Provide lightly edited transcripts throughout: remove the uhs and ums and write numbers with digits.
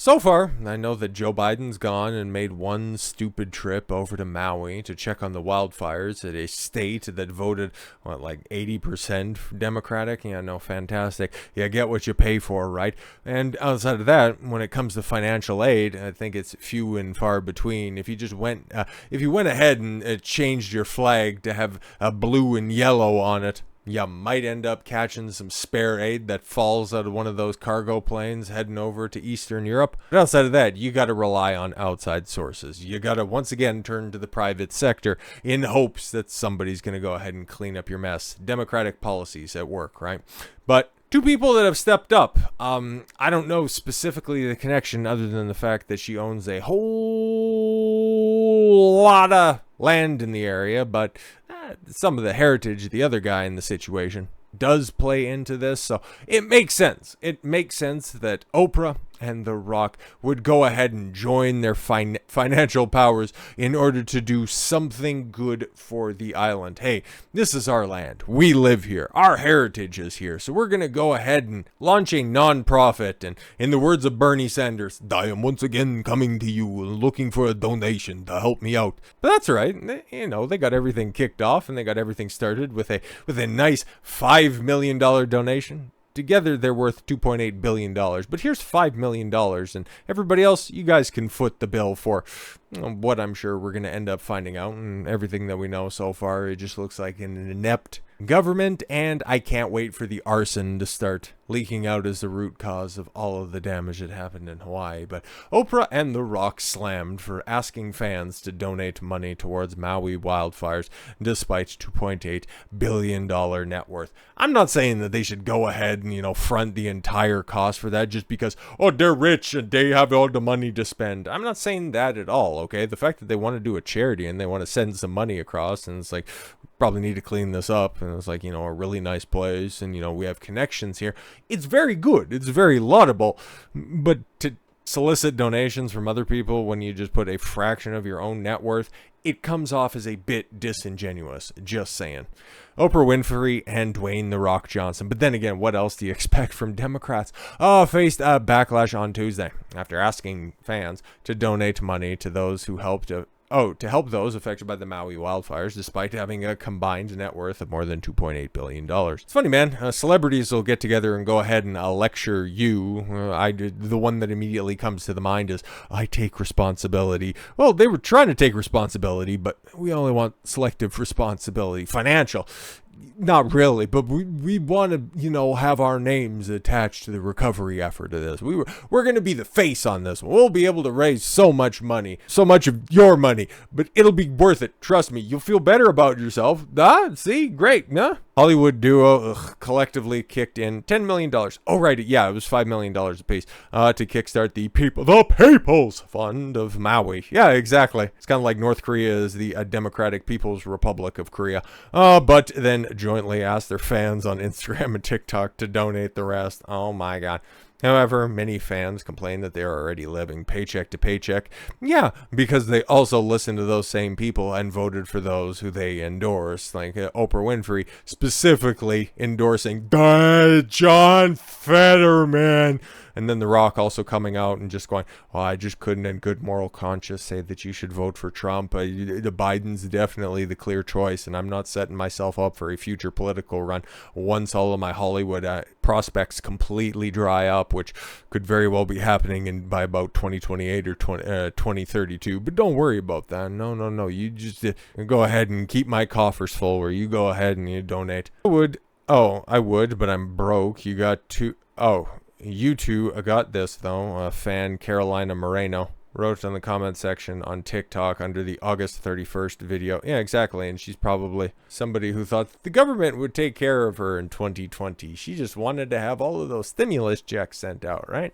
So far, I know that Joe Biden's gone and made one stupid trip over to Maui to check on the wildfires at a state that voted, what, like 80% Democratic? Yeah, no, fantastic. Yeah, get what you pay for, right? And outside of that, when it comes to financial aid, I think it's few and far between. If you went ahead and changed your flag to have a blue and yellow on it, you might end up catching some spare aid that falls out of one of those cargo planes heading over to Eastern Europe. But outside of that, you got to rely on outside sources. You got to once again turn to the private sector in hopes that somebody's going to go ahead and clean up your mess. Democratic policies at work, right? But two people that have stepped up. I don't know specifically the connection other than the fact that she owns a whole lot of land in the area, but some of the heritage of the other guy in the situation does play into this, so it makes sense. It makes sense that Oprah and The Rock would go ahead and join their financial powers in order to do something good for the island. Hey, this is our land. We live here. Our heritage is here. So we're going to go ahead and launch a non-profit. And in the words of Bernie Sanders, I am once again coming to you looking for a donation to help me out. But that's right. They got everything kicked off and they got everything started with a nice $5 million donation. Together, they're worth $2.8 billion. But here's $5 million. And everybody else, you guys can foot the bill for what I'm sure we're going to end up finding out. And everything that we know so far, it just looks like an inept government. And I can't wait for the arson to start leaking out as the root cause of all of the damage that happened in Hawaii. But Oprah and The Rock slammed for asking fans to donate money towards Maui wildfires despite $2.8 billion net worth. I'm not saying that they should go ahead and, front the entire cost for that just because, they're rich and they have all the money to spend. I'm not saying that at all, okay? The fact that they want to do a charity and they want to send some money across and it's like, probably need to clean this up, and it's like, a really nice place, and we have connections here. It's very good, it's very laudable, but to solicit donations from other people when you just put a fraction of your own net worth, it comes off as a bit disingenuous, just saying. Oprah Winfrey and Dwayne "The Rock" Johnson. But then again, what else do you expect from Democrats? Faced a backlash on Tuesday after asking fans to donate money to those who helped to help those affected by the Maui wildfires, despite having a combined net worth of more than $2.8 billion. It's funny, man. Celebrities will get together and go ahead and lecture you. The one that immediately comes to the mind is, I take responsibility. Well, they were trying to take responsibility, but we only want selective responsibility. Financial. Not really, but we want to, have our names attached to the recovery effort of this. We're going to be the face on this one. We'll be able to raise so much money, so much of your money, but it'll be worth it. Trust me, you'll feel better about yourself. See, great, nah? Hollywood duo collectively kicked in $10 million. Oh, right, yeah, it was $5 million apiece to kickstart the People's Fund of Maui. Yeah, exactly. It's kind of like North Korea is the Democratic People's Republic of Korea. But then jointly asked their fans on Instagram and TikTok to donate the rest. Oh my God. However, many fans complain that they are already living paycheck to paycheck. Yeah, because they also listen to those same people and voted for those who they endorse, like Oprah Winfrey specifically endorsing John Fetterman. And then The Rock also coming out and just going, I just couldn't in good moral conscience say that you should vote for Trump. The Biden's definitely the clear choice, and I'm not setting myself up for a future political run once all of my Hollywood prospects completely dry up, which could very well be happening by about 2028 or 2032. But don't worry about that. No. You just go ahead and keep my coffers full, where you go ahead and you donate. I would, but I'm broke. You got You two got this, though. Fan Carolina Moreno wrote in the comment section on TikTok under the August 31st video. Yeah, exactly. And she's probably somebody who thought the government would take care of her in 2020. She just wanted to have all of those stimulus checks sent out, right?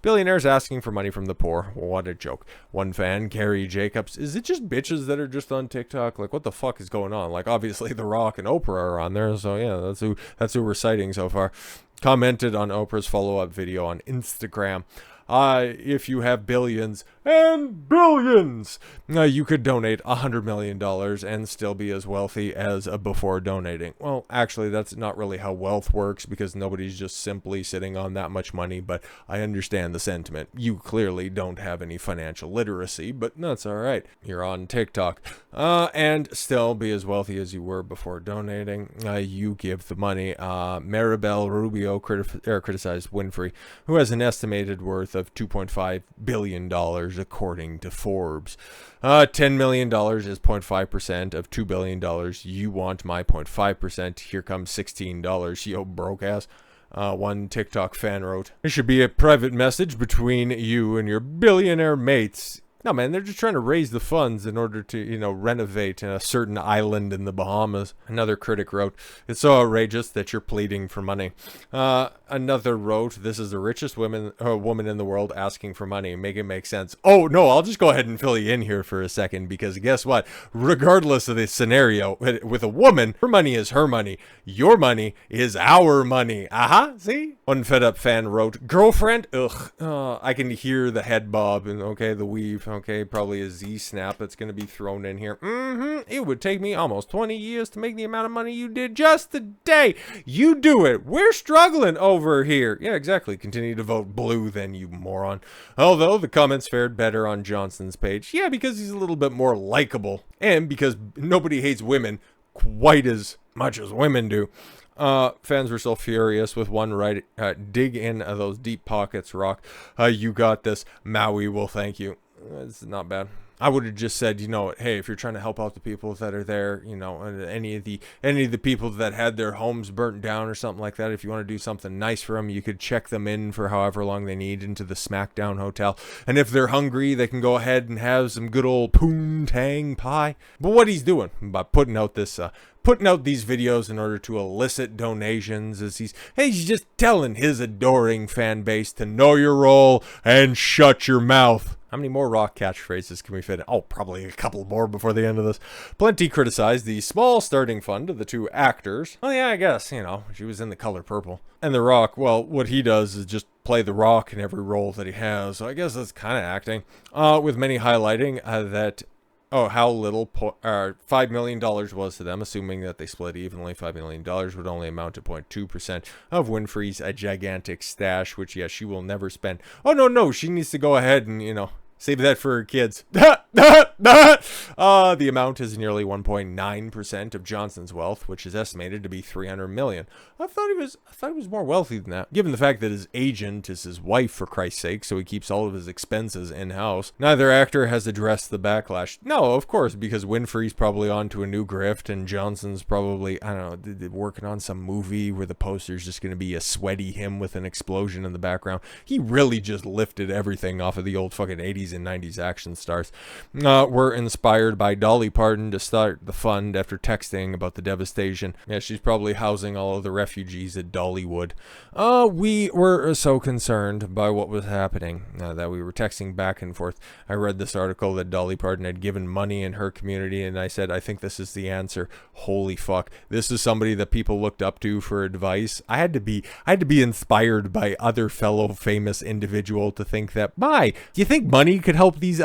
Billionaires asking for money from the poor. What a joke. One fan, Carrie Jacobs. Is it just bitches that are just on TikTok? Like, what the fuck is going on? Like, obviously The Rock and Oprah are on there. So yeah, that's who we're citing so far. Commented on Oprah's follow-up video on Instagram. If you have billions, and billions. You could donate $100 million and still be as wealthy as before donating. Well, actually, that's not really how wealth works, because nobody's just simply sitting on that much money, but I understand the sentiment. You clearly don't have any financial literacy, but that's all right. You're on TikTok. And still be as wealthy as you were before donating. You give the money. Maribel Rubio criticized Winfrey, who has an estimated worth of $2.5 billion according to Forbes. $10 million is 0.5% of $2 billion. You want my 0.5%. Here comes $16, yo broke ass. One TikTok fan wrote, "It should be a private message between you and your billionaire mates." No, man, they're just trying to raise the funds in order to, renovate a certain island in the Bahamas. Another critic wrote, "It's so outrageous that you're pleading for money." Another wrote, "This is the richest woman in the world asking for money. Make it make sense." Oh, no, I'll just go ahead and fill you in here for a second, because guess what? Regardless of the scenario, with a woman, her money is her money. Your money is our money. See? One fed up fan wrote, "Girlfriend? Ugh. I can hear the head bob and, the weave. Okay, probably a Z-snap that's going to be thrown in here. It would take me almost 20 years to make the amount of money you did just today. You do it. We're struggling over here." Yeah, exactly. Continue to vote blue then, you moron. Although the comments fared better on Johnson's page. Yeah, because he's a little bit more likable. And because nobody hates women quite as much as women do. Fans were so furious with one right. Dig in those deep pockets, Rock. You got this. Maui will thank you. It's not bad. I would have just said, hey, if you're trying to help out the people that are there, any of the people that had their homes burnt down or something like that, if you want to do something nice for them, you could check them in for however long they need into the Smackdown Hotel. And if they're hungry, they can go ahead and have some good old poontang pie. But what he's doing by putting out these videos in order to elicit donations is he's just telling his adoring fan base to know your role and shut your mouth. How many more Rock catchphrases can we fit in? Oh, probably a couple more before the end of this. Plenty criticized the small starting fund of the two actors. Oh yeah, I guess, she was in The Color Purple. And The Rock, well, what he does is just play The Rock in every role that he has. So I guess that's kind of acting. With many highlighting how little $5 million was to them, assuming that they split evenly. $5 million would only amount to 0.2% of Winfrey's gigantic stash, which, she will never spend. Oh, no, she needs to go ahead and, save that for her kids. The amount is nearly 1.9% of Johnson's wealth, which is estimated to be $300 million. I thought he was more wealthy than that, given the fact that his agent is his wife, for Christ's sake, so he keeps all of his expenses in-house. Neither actor has addressed the backlash. No, of course, because Winfrey's probably on to a new grift, and Johnson's probably, working on some movie where the poster's just going to be a sweaty him with an explosion in the background. He really just lifted everything off of the old fucking 80s and 90s action stars. Were inspired by Dolly Parton to start the fund after texting about the devastation. Yeah, she's probably housing all of the refugees at Dollywood. We were so concerned by what was happening that we were texting back and forth. I read this article that Dolly Parton had given money in her community, and I said, I think this is the answer. Holy fuck. This is somebody that people looked up to for advice. I had to be inspired by other fellow famous individual to think that, do you think money could help these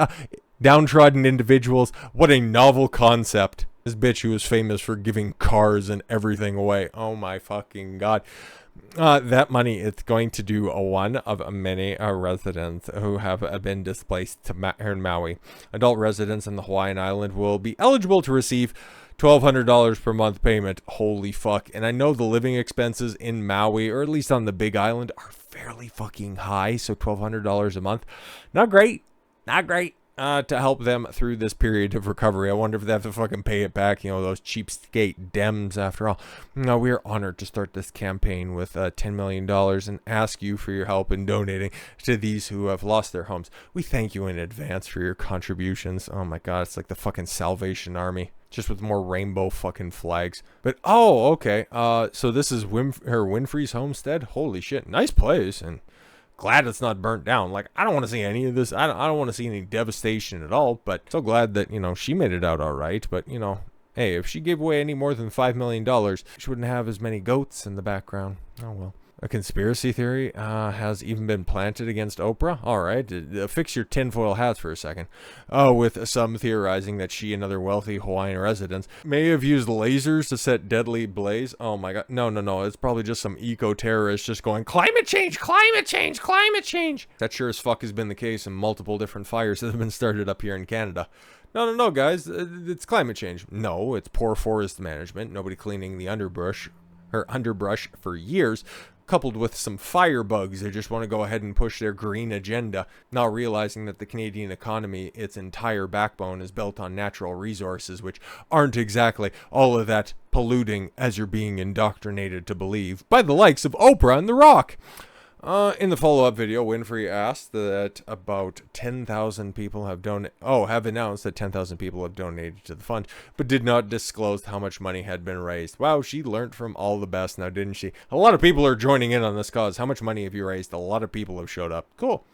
downtrodden individuals? What a novel concept. This bitch who was famous for giving cars and everything away. Oh my fucking god. That money is going to do one of many residents who have been displaced to here in Maui. Adult residents in the Hawaiian island will be eligible to receive $1,200 per month payment. Holy fuck. And I know the living expenses in Maui, or at least on the Big Island, are fairly fucking high. So $1,200 a month. Not great. To help them through this period of recovery. I wonder if they have to fucking pay it back, those cheapskate Dems after all. No, we are honored to start this campaign with $10 million and ask you for your help in donating to these who have lost their homes. We thank you in advance for your contributions. Oh my god, it's like the fucking Salvation Army, just with more rainbow fucking flags. But, okay. So this is Winfrey's homestead? Holy shit, nice place, and glad it's not burnt down. Like, I don't want to see any of this. I don't want to see any devastation at all, but so glad that, she made it out all right. But, hey, if she gave away any more than $5 million, she wouldn't have as many goats in the background. Oh, well. A conspiracy theory has even been planted against Oprah. All right, fix your tinfoil hats for a second. With some theorizing that she and other wealthy Hawaiian residents may have used lasers to set deadly blaze. Oh my God, no. It's probably just some eco-terrorist just going, climate change, climate change, climate change. That sure as fuck has been the case in multiple different fires that have been started up here in Canada. No, guys, it's climate change. No, it's poor forest management, nobody cleaning the underbrush for years, coupled with some firebugs that just want to go ahead and push their green agenda, now realizing that the Canadian economy, its entire backbone, is built on natural resources, which aren't exactly all of that polluting as you're being indoctrinated to believe by the likes of Oprah and The Rock. In the follow-up video, Winfrey asked that about 10,000 people have announced that 10,000 people have donated to the fund, but did not disclose how much money had been raised. Wow, she learned from all the best now, didn't she? A lot of people are joining in on this cause. How much money have you raised? A lot of people have showed up. Cool.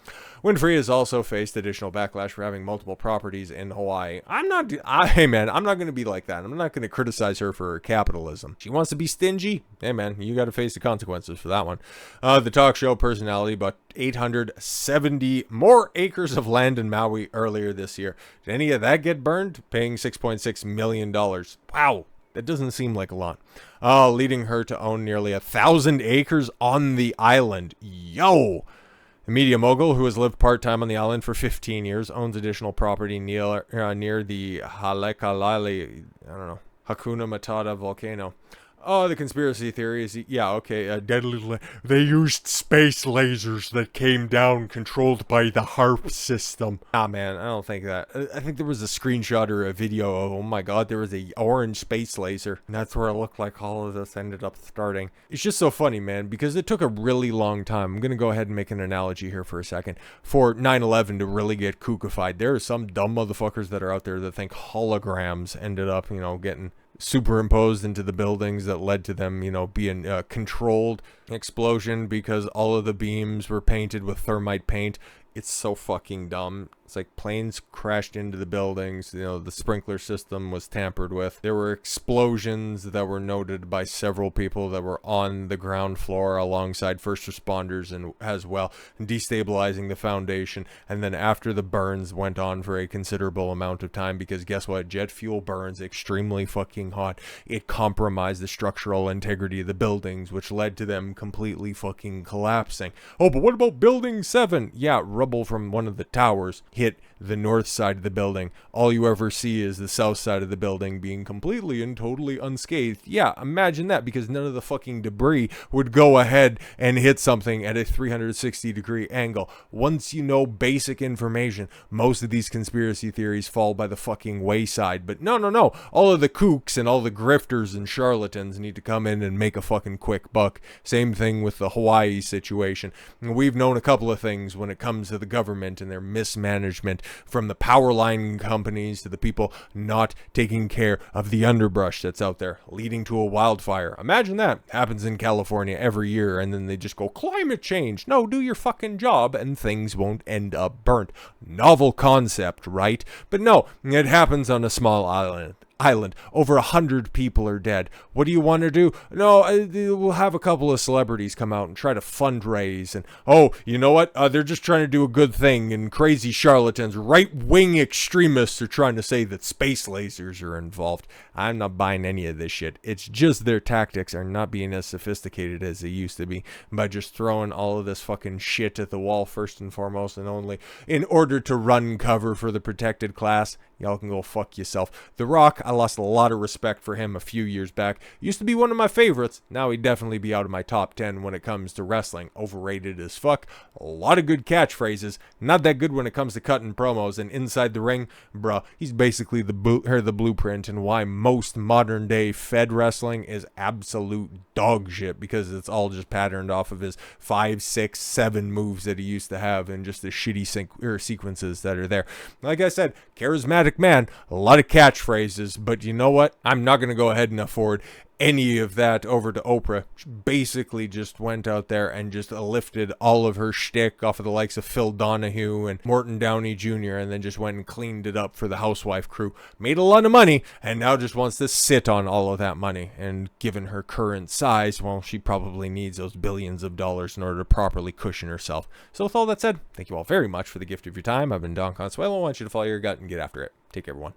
Winfrey has also faced additional backlash for having multiple properties in Hawaii. Hey man, I'm not going to be like that. I'm not going to criticize her for her capitalism. She wants to be stingy. Hey man, you got to face the consequences for that one. The talk show personality bought 870 more acres of land in Maui earlier this year. Did any of that get burned? Paying $6.6 million. Wow. That doesn't seem like a lot. Leading her to own nearly 1,000 acres on the island. Yo! A media mogul who has lived part-time on the island for 15 years owns additional property near the Hakuna Matata volcano. The conspiracy theory is, they used space lasers that came down controlled by the HARP system. Man, I don't think that. I think there was a screenshot or a video of, oh my God, there was a orange space laser. And that's where it looked like all of this ended up starting. It's just so funny, man, because it took a really long time. I'm going to go ahead and make an analogy here for a second. For 9/11 to really get kookified, there are some dumb motherfuckers that are out there that think holograms ended up, getting superimposed into the buildings that led to them, being a controlled explosion because all of the beams were painted with thermite paint. It's so fucking dumb. It's like planes crashed into the buildings. The sprinkler system was tampered with. There were explosions that were noted by several people that were on the ground floor alongside first responders and as well, destabilizing the foundation. And then after the burns went on for a considerable amount of time, because guess what? Jet fuel burns extremely fucking hot. It compromised the structural integrity of the buildings, which led to them completely fucking collapsing. Oh, but what about Building 7? Yeah, rubble from one of the towers hit the north side of the building. All you ever see is the south side of the building being completely and totally unscathed. Yeah, imagine that, because none of the fucking debris would go ahead and hit something at a 360-degree angle. Once you know basic information, most of these conspiracy theories fall by the fucking wayside. But no. All of the kooks and all the grifters and charlatans need to come in and make a fucking quick buck. Same thing with the Hawaii situation. We've known a couple of things when it comes to the government and their mismanagement, from the power line companies to the people not taking care of the underbrush that's out there, leading to a wildfire. Imagine that happens in California every year, and then they just go, climate change. No, do your fucking job and things won't end up burnt. Novel concept, right? But no, it happens on a small island. Over 100 people are dead. What do you want to do? No, we'll have a couple of celebrities come out and try to fundraise. And, oh, you know what? They're just trying to do a good thing. And crazy charlatans, right-wing extremists are trying to say that space lasers are involved. I'm not buying any of this shit. It's just their tactics are not being as sophisticated as they used to be, by just throwing all of this fucking shit at the wall first and foremost, and only in order to run cover for the protected class. Y'all can go fuck yourself. The Rock, I lost a lot of respect for him a few years back. Used to be one of my favorites. Now he'd definitely be out of my top 10 when it comes to wrestling. Overrated as fuck. A lot of good catchphrases. Not that good when it comes to cutting promos. And inside the ring, bruh, he's basically the blueprint and why most modern day Fed wrestling is absolute dog shit, because it's all just patterned off of his 5, 6, 7 moves that he used to have, and just the shitty sequences that are there. Like I said, charismatic man, a lot of catchphrases, but you know what? I'm not going to go ahead and afford any of that over to Oprah. She basically just went out there and just lifted all of her shtick off of the likes of Phil Donahue and Morton Downey Jr. and then just went and cleaned it up for the housewife crew. Made a lot of money and now just wants to sit on all of that money. And given her current size, well, she probably needs those billions of dollars in order to properly cushion herself. So with all that said, thank you all very much for the gift of your time. I've been Don Consuelo. I want you to follow your gut and get after it. Take care, everyone.